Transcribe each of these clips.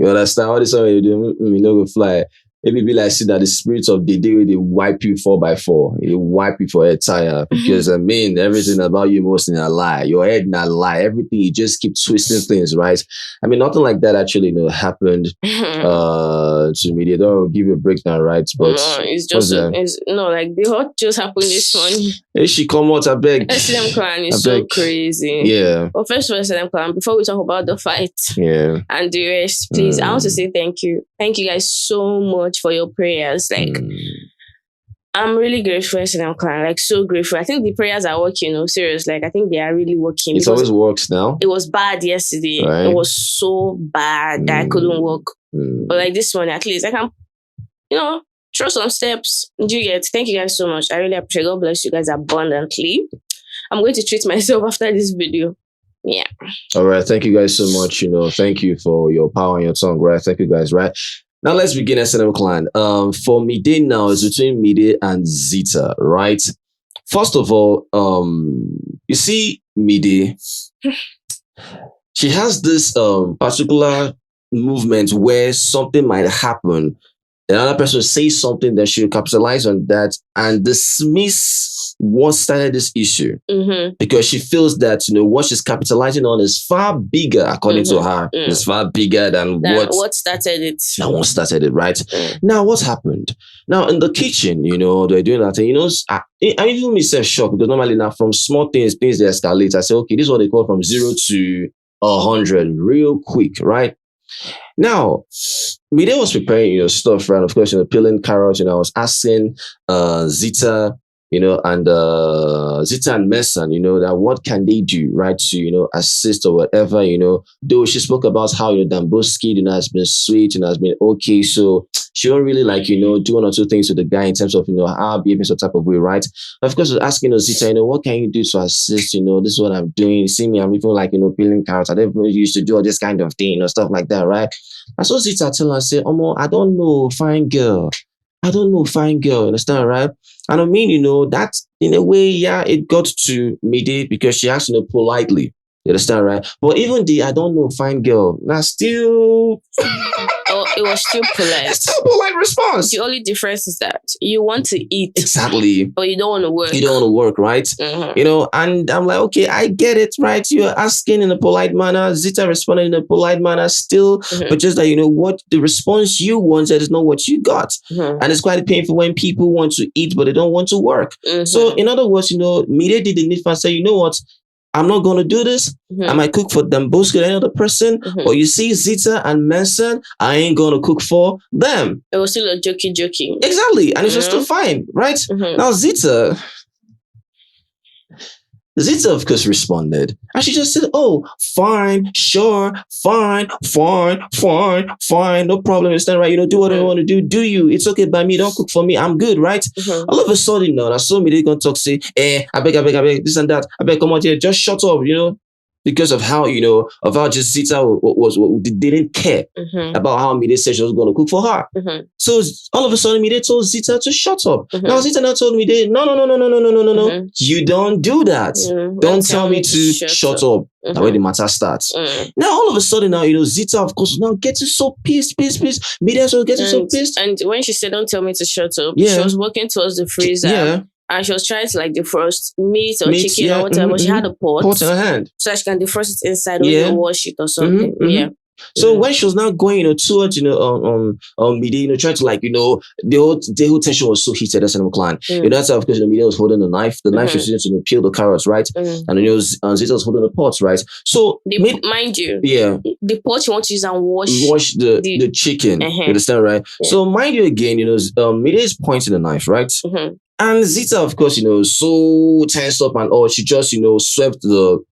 You understand? All this one you do, you know, go fly. Maybe be like, see that the spirits of the day, they wipe you 4x4. They wipe you for a tire. Because, I mean, everything about you mostly a lie. Your head not lie. Everything, you just keep twisting things, right? I mean, nothing like that actually, you know, happened to me. They don't give you a breakdown, right? But no, it's just, like, the hot just happened this morning. Hey, she come out, I beg. SLM clan is so crazy. Yeah. Well, first of all, SLM clan, before we talk about the fight and the rest, please, I want to say thank you. Thank you guys so much for your prayers. Like, I'm really grateful, SLM clan. Like, so grateful. I think the prayers are working, serious. Like, I think they are really working. It always works now. It was bad yesterday. Right? It was so bad that I couldn't walk. But like this morning, at least I can, throw some steps. Do you get? Thank you guys so much. I really appreciate it. God bless you guys abundantly. I'm going to treat myself after this video. Yeah. All right. Thank you guys so much. Thank you for your power and your tongue, right? Thank you guys, right? Now let's begin SNM clan. For MIDE now, it's between MIDE and ZITA, right? First of all, you see MIDE, she has this particular movement where something might happen. Another person says something that she'll capitalize on that and dismiss what started this issue. Because she feels that, what she's capitalizing on is far bigger, according to her. It's far bigger than what started it. That what started it, right? Now, what happened? Now, in the kitchen, they're doing that thing. I even myself shocked because normally now from small things they escalate. I say, okay, this is what they call from 0 to 100 real quick, right? Now, MIDE was preparing stuff, right? Of course, peeling carrots. I was asking ZITA, and ZITA and Mesan, that what can they do, right, to assist or whatever. Though she spoke about how Damboski, has been sweet and has been okay, so she don't really like do one or two things to the guy in terms of how behaving some type of way, right? Of course, I was asking ZITA, what can you do to assist? This is what I'm doing. You see me, I'm even like peeling carrots. I never used to do all this kind of thing, stuff like that, right? I saw ZITA tell her, I say, I don't know, fine girl. I don't know, fine girl, understand, right? And I mean, that in a way, yeah, it got to MIDE because she asked, politely. You understand, right? But even the I don't know, fine girl, now still. It was still polite. It's still a polite response. The only difference is that you want to eat. Exactly. But you don't want to work. You don't want to work, right? And I'm like, okay, I get it, right? You're asking in a polite manner. ZITA responded in a polite manner still. But just that, what the response you wanted is not what you got. And it's quite painful when people want to eat, but they don't want to work. So in other words, MIDE did the need and say, you know what? I'm not going to do this. I might cook for Damboski or any other person. But you see, ZITA and Mesan, I ain't going to cook for them. It was still a jokey. Exactly. And it's just still fine, right? Now, ZITA, of course, responded. And she just said, oh, fine, sure, fine, no problem. Understand, right? Do what I want to do. Do you? It's okay by me. Don't cook for me. I'm good, right? All of a sudden, now, I saw me, they going to talk, say, I beg, this and that. I beg, come out here. Just shut up, because of how, of how just ZITA didn't care about how MIDE said she was going to cook for her. So all of a sudden, MIDE told ZITA to shut up. Now ZITA now told MIDE, no. You don't do that. Don't tell me to shut up. That's where the matter starts. Now all of a sudden, now ZITA, of course, now getting so pissed. MIDE also getting so pissed. And when she said, "Don't tell me to shut up," she was walking towards the freezer. Yeah. And she was trying to defrost meat or chicken or whatever. But she had a pot in her hand, so that she can defrost it inside or wash it or something. So when she was now going, towards, MIDE, trying to the whole tension was so heated as an clan. That's how, of course, MIDE was holding the knife. The knife was using to peel the carrots, right? And ZITA was holding the pots, right? So mind you, the pot you want to use and wash the chicken. You understand, right? So mind you again, MIDE is pointing the knife, right? And ZITA, of course, so tensed up and all, she just, swept the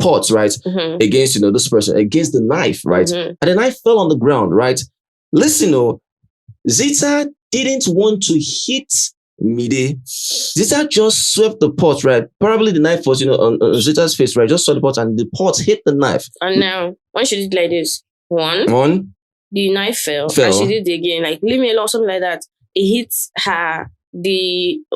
pots, right? Against, this person, against the knife, right? And the knife fell on the ground, right? Listen, ZITA didn't want to hit MIDE. ZITA just swept the pot, right? Probably the knife was, on ZITA's face, right? Just saw the pot and the pot hit the knife. And now, when she did like this, one, the knife fell. And she did it again, leave me alone, something like that. It hit her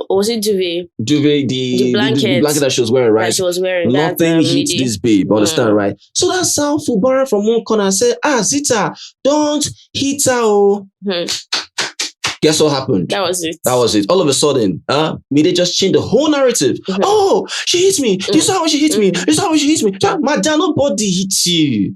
was it duvet? Duvet, the blanket that she was wearing, right? That she was wearing. Nothing hits this babe, understand, right? So that's how Fubara from one corner said, Zita, don't hit her. Oh. Guess what happened? That was it. All of a sudden, MIDE just changed the whole narrative. Oh, she hits me. This is how she hits me. This is how she hits me. Madam, nobody hits you.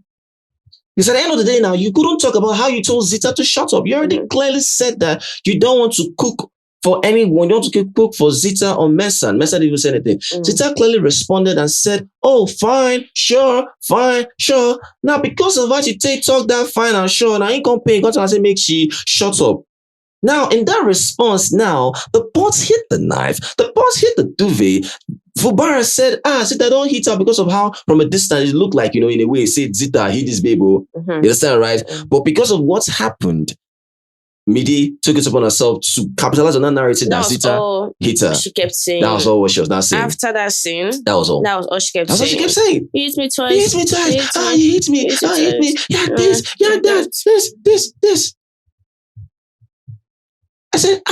Because at the end of the day now, you couldn't talk about how you told Zita to shut up. You already clearly said that you don't want to cook for anyone. You don't want to cook for Zita or Mesan. Mesan didn't even say anything. Zita clearly responded and said, oh, fine, sure. Now, because of what you talk that fine and sure, now you can't pay. Got to say, make she shut up. Now, in that response, now, the pot hit the knife. The pot hit the duvet. Fubara said, Zita, don't hit her because of how, from a distance, it looked like, in a way, said, Zita, hit this baby. You understand, right? But because of what's happened, MIDE took it upon herself to capitalize on that narrative that Zita hit her. She kept saying. That was all what she was not saying. After that scene, that was all. That was all she kept saying. That's what she kept saying. You hit me twice. You hit me twice. You hit me. You hit me. Yeah, this. Yeah, that. This. I said,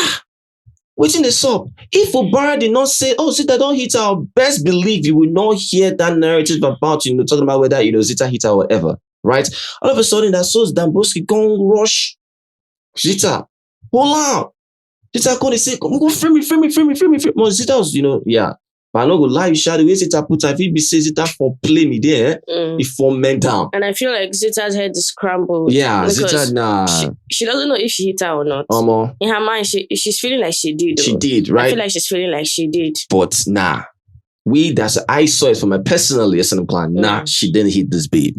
waiting this up. If Fubara did not say, Zita, don't hit her, best believe you will not hear that narrative about, talking about whether, Zita hit her or whatever, right? All of a sudden, that shows Damboski go rush Zita. Hold on. Zita going to say, go free me. Well, Zita was, yeah. But I'm not gonna lie, you shall the way Zita put her, if he be say Zita for play me there, it for men down. And I feel like Zita's head is scrambled. Yeah, Zita, nah. She doesn't know if she hit her or not. In her mind, she's feeling like she did. She did, right? I feel like she's feeling like she did. But nah. I saw it from my personal SNM clan. Nah, she didn't hit this babe.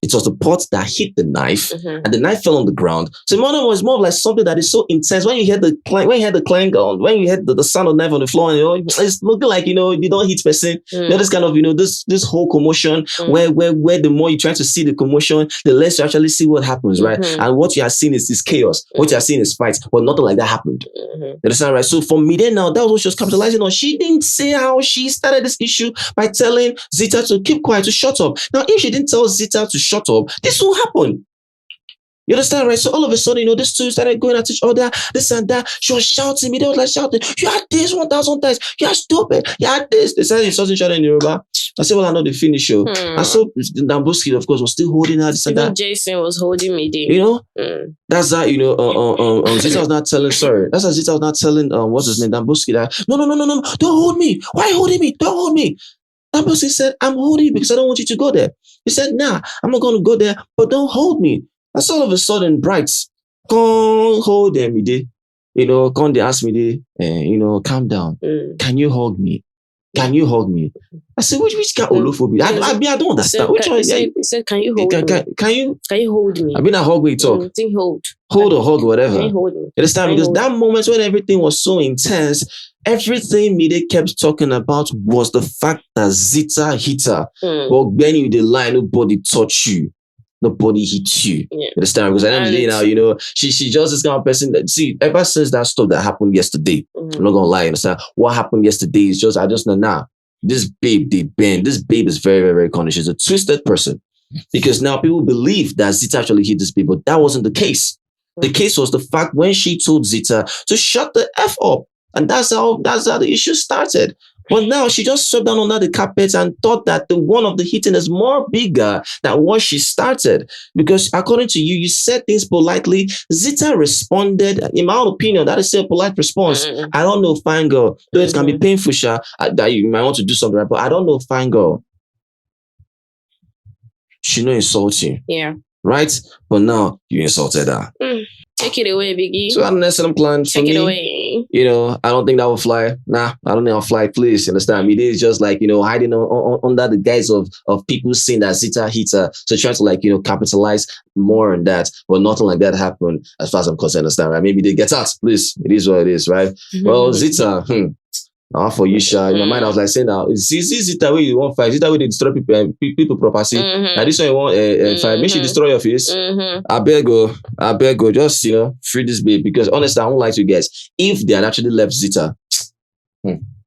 It was the pot that hit the knife, and the knife fell on the ground. So was more of like something that is so intense. When you hear the clank, when you hear the sound of the knife on the floor, and it's looking like you don't hit person. This kind of this whole commotion where the more you try to see the commotion, the less you actually see what happens, right? And what you are seeing is chaos. What you are seeing is fights, but nothing like that happened. You understand, right? So for MIDE now, that was what she was capitalizing on. She didn't say how she started this issue by telling Zita to keep quiet, to shut up. Now, if she didn't tell Zita to shut up, this will happen. You understand, right? So all of a sudden, these two started going at each other, this and that. She was shouting me. They was like shouting, you had this 1,000 times. You are stupid. You had this. They started insulting each other in Yoruba. I said, well, I know the finish show. And so Damboski, of course, was still holding her. This and that. Jason was holding me there. That's that, Zita was not telling, that's how Zita was not telling, what's his name, Damboski, that, no, don't hold me. Why are you holding me? Don't hold me. Damboski said, I'm holding you because I don't want you to go there. He said, nah, I'm not going to go there, but don't hold me. That's all of a sudden, Brights, can't hold them, MIDE. Can't they ask me, calm down. Can you hug me? Can you hug me? I said, which kind of holophobia? I don't understand. Which one? He said, can you hold me? Can you hold me? I've been a hug we talk. Hold or hug, whatever. Can you hold me? You understand? Because that moment when everything was so intense, everything MIDE kept talking about was the fact that Zita hit her. But when you the line, nobody touched you. Nobody hit you. You understand? Because at the end of the day now, she just this kind of person that, see, ever since that stuff that happened yesterday, I'm not gonna lie, you understand? What happened yesterday is just, I just know now, this babe is very, very, very cunning. She's a twisted person. Because now people believe that Zita actually hit this babe, but that wasn't the case. The case was the fact when she told Zita to shut the F up. And that's how the issue started. But now she just swept down under the carpet and thought that the one of the hitting is more bigger than what she started. Because according to you, you said things politely. Zita responded, in my own opinion, that is still a polite response. I don't know, fine girl. Though it can be painful, that you might want to do something right, but I don't know, fine girl. She no insult you. Yeah. Right? But now you insulted her. Take it away, Biggie. So I don't necessarily plan for me. Take it away. I don't think that will fly. Nah, I don't think I'll fly. Please, you understand me? It is just like, hiding under the guise of people saying that Zita hit her. So trying to capitalize more on that. But nothing like that happened as far as I'm concerned, understand, right? Maybe they get out. Please, it is what it is, right? Well, Zita, for you, Sha. In my mind, I was like saying now, Zita way you want fight, Zita way they destroy people property. Now this one you want fight, make sure you destroy your face. I beg go, just free this babe. Because honestly, I won't lie to you guys. If they had actually left Zita,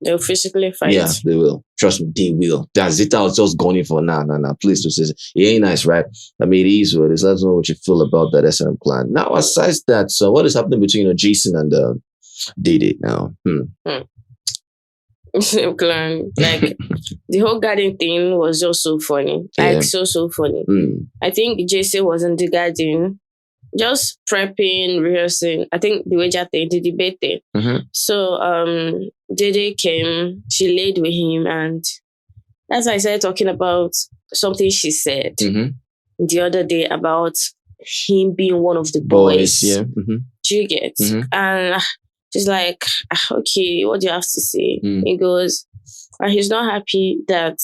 they'll physically fight. Yeah, they will. Trust me, they will. That Zita was just going in for nah. Please do say it ain't nice, right? I mean, it is what it is. Let us know what you feel about that SNM clan. Now, aside that, so what is happening between Jason and DEDE now. Like the whole garden thing was just so funny. Like so funny. I think JC was in the garden, just prepping, rehearsing. I think the wager thing, the debate thing. So DEDE came, she laid with him, and that's why I started talking about something she said the other day about him being one of the boys. Yeah. Do you get? And she's like, okay, what do you have to say? He goes, he's not happy that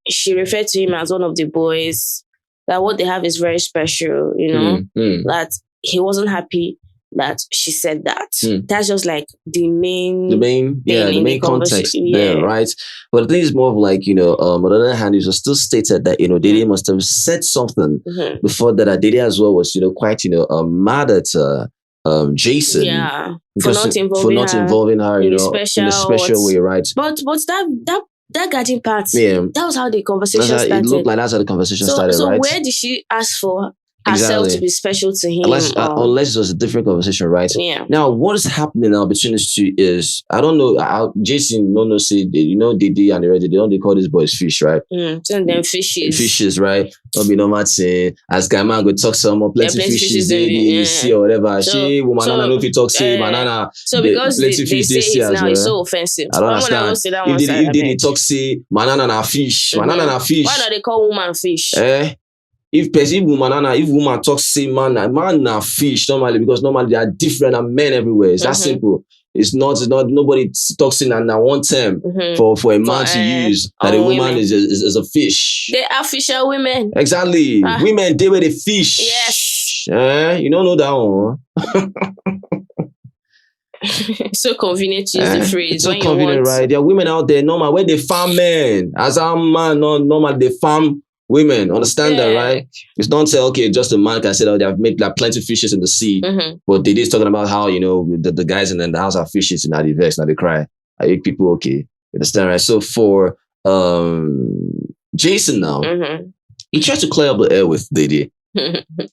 she referred to him as one of the boys, that what they have is very special, you know, that he wasn't happy that she said that. That's just like the main context there, right? But the thing is more of like, on the other hand, it was still stated that, DEDE must have said something before that DEDE as well was, quite, mad at Jason. Yeah. For not involving her in a special way, right? But that garden part, that was how the conversation started. It looked like that's how the conversation started, right? So where did she ask for herself to be special to him? Unless it was a different conversation, right? Yeah. Now, what is happening now between these two is, I don't know, Jason, say, DEDE and the rest, they call these boys fish, right? So them fishes. Fishes, right? Don't be no matter. As guy man go talk some more, plenty fishes they see or whatever. She, woman, I know if you talk, say, banana. So because they say it now, it's so offensive. I don't understand. If they talk, say, banana na fish. Banana na fish. Why do they call woman fish? If woman talks, say man na fish normally, because normally they are different and men everywhere. It's that simple. It's not nobody talks in and one term for a man to use that a woman is a fish. They are fisher women. Exactly. Women, they were the fish. Yes. You don't know that one. So convenient to use the phrase. It's so convenient, right? There are women out there normal where they farm men. As a man, normal they farm women. Understand that, right? It's don't say, okay, just a man can say that they have made like plenty of fishes in the sea. But they is talking about how, the guys in the house are fishes and now they vex, now they cry. Are you people okay? You understand, right? So for Jason now, he tried to clear up the air with DEDE.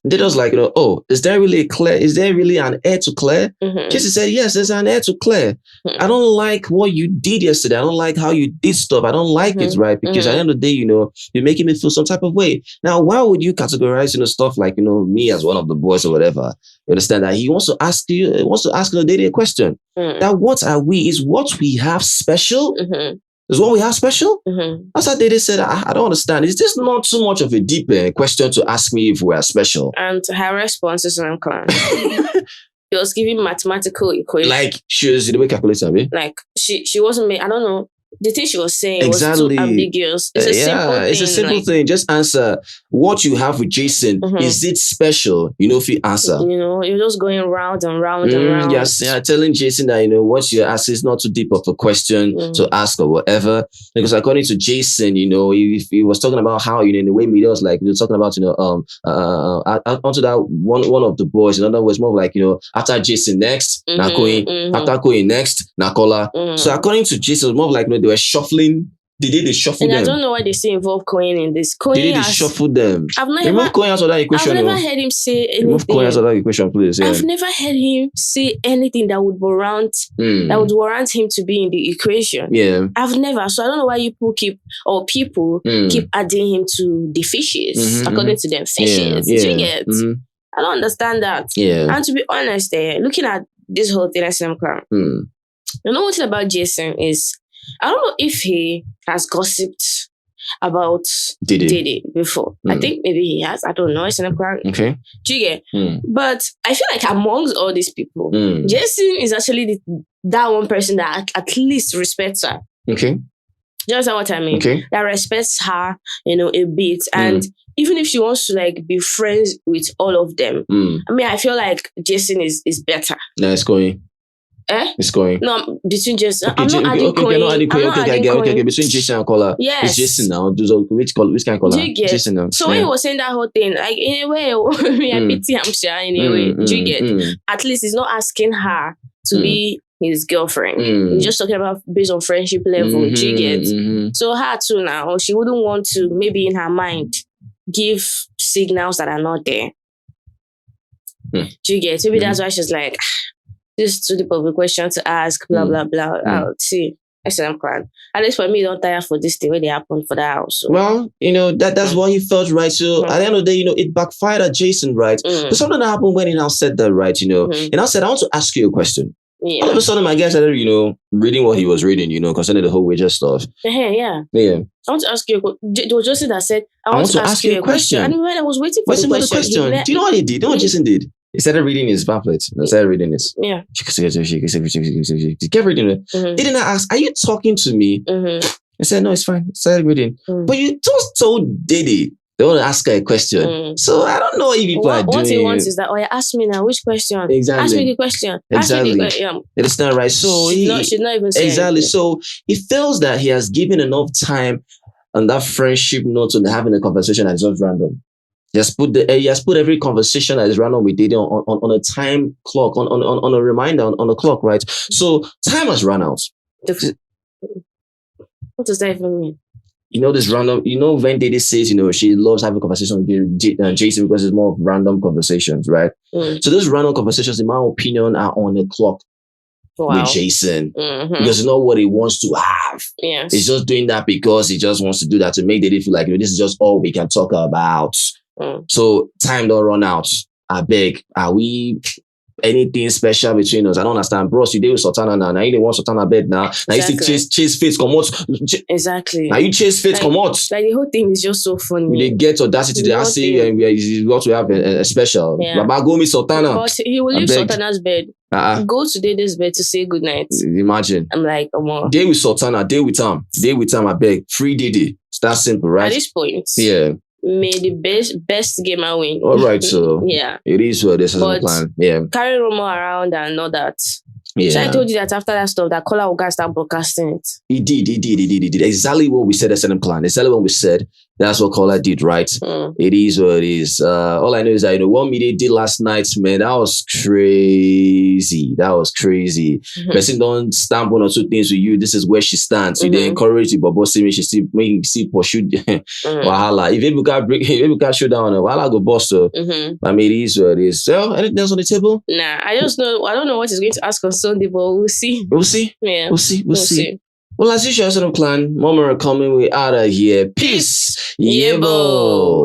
They was like, is there really an air to clear? Jason said, yes, there's an air to clear. I don't like what you did yesterday. I don't like how you did stuff. I don't like it, right? Because at the end of the day, you're making me feel some type of way. Now, why would you categorize, stuff like, me as one of the boys or whatever? You understand that he wants to ask DEDE a question. That what are we? Is what we have special? Is what we have special? That's how DEDE said, I don't understand. Is this not too much of a deep question to ask me if we are special? And her response is unclear. He was giving mathematical equations. Like, she was the way calculator, me? Like, she wasn't I don't know. The thing she was saying was too ambiguous. It's a simple thing. It's a simple thing. Just answer what you have with Jason. Is it special? If you answer. You're just going round and round and round. Yes, telling Jason that, what you ask is not too deep of a question to ask or whatever. Because according to Jason, he was talking about how, in the way media was like, talking about, onto that one of the boys. In other words, more like, after Jason next, after going next, Nakola. So according to Jason, it was more like, they were shuffling. They shuffle them. I don't know why they still involve Cohen in this. They shuffle them. Remove Cohen out of that equation. I've never heard him say anything. Remove Cohen out of that equation, please. Yeah. I've never heard him say anything that would warrant him to be in the equation. Yeah. I've never. So I don't know why people keep adding him to the fishes, according to them fishes. Do you get? I don't understand that. Yeah. And to be honest, looking at this whole thing, one thing about Jason is, I don't know if he has gossiped about DEDE before. I think maybe he has. I don't know. Okay. Do you get? But I feel like amongst all these people, Jason is actually that one person that at least respects her. Okay. Do you understand what I mean? Okay. That respects her, a bit. And even if she wants to be friends with all of them, I feel like Jason is better. Yeah, it's going. It's going. No, between Jason. Okay, I'm not adding Cohen. Okay. Between Jason and Kola. Yes. It's Jason now. Which kind of Kola? Jason now. So when he was saying that whole thing, like in a way, I pity him, in a way. Do you get? At least he's not asking her to be his girlfriend. He's just talking about based on friendship level. Do you get? So her too now, she wouldn't want to, maybe in her mind, give signals that are not there. Do you get? Maybe that's why she's like, this is too deep of a question to ask, blah, blah, blah. I'll see. SNM clan. At least for me, don't tire for this thing where they happen for the house. So. Well, that's what he felt, right? So at the end of the day, it backfired at Jason, right? But something that happened when he now said that, right? And I said, I want to ask you a question. Yeah. All of a sudden, my guy started, reading what he was reading, concerning the whole wages stuff. Yeah. I want to ask you. It was Jason that said, I want to ask you a question. And when I was waiting for the question. Do you know what he did? Do you know what Jason did? He started reading his pamphlet. He started reading it. Yeah. He kept reading it. Didn't I ask, are you talking to me? I said, no, it's fine. I started reading. But you just told DEDE they want to ask her a question. So I don't know if people are doing... What he wants is that, ask me now, which question? Exactly. Ask me the question. Exactly. Ask me the question. It's not right. So she's not even saying exactly. anything. So he feels that he has given enough time on that friendship note to having a conversation that's just random. He has put every conversation that is random with DEDE on a time clock, on a reminder on the clock, right? So time has run out. What does that even mean? This random, when DEDE says, she loves having conversations with Jason because it's more of random conversations, right? So those random conversations, in my opinion, are on the clock with Jason because it's not what he wants to have. Yes. He's just doing that because he just wants to do that to make DEDE feel like, this is just all we can talk about. So time don't run out. I beg, are we anything special between us? I don't understand. Bros, you deal with Sultana now. Now you want Sultana bed now. Now you still chase face, come out. Exactly. Now you chase face, come out. Like the whole thing is just so funny. They get audacity. They ask you, and we got to have a special. Baba, go meet Sultana. But he will leave Sultana's bed. Go to DEDE's bed to say goodnight. Imagine. I'm like, come on. Deal with Sultana. Deal with him. I beg. Free DEDE. It's that simple, right? At this point. Yeah. May the best gamer win. All right, so it is what this is a plan. Yeah, carry rumor around and know that. Yeah, so I told you that after that stuff, that Kola will start broadcasting it. He did exactly what we said. That's the plan. Exactly what we said. That's what Kola did, right? It is what it is. All I know is that what MIDE did last night, man, that was crazy. Person don't stamp one or two things with you. This is where she stands. You they encourage you, but boss me, she see pursue wahala. If you can't shoot down, wahala go boss. So I mean, it is what it is. So anything else on the table? Nah, I don't know what he's going to ask on Sunday, but we'll see. Yeah, we'll see. Well, as usual, SNM clan, Mama are coming. We out of here. Peace. Yebo.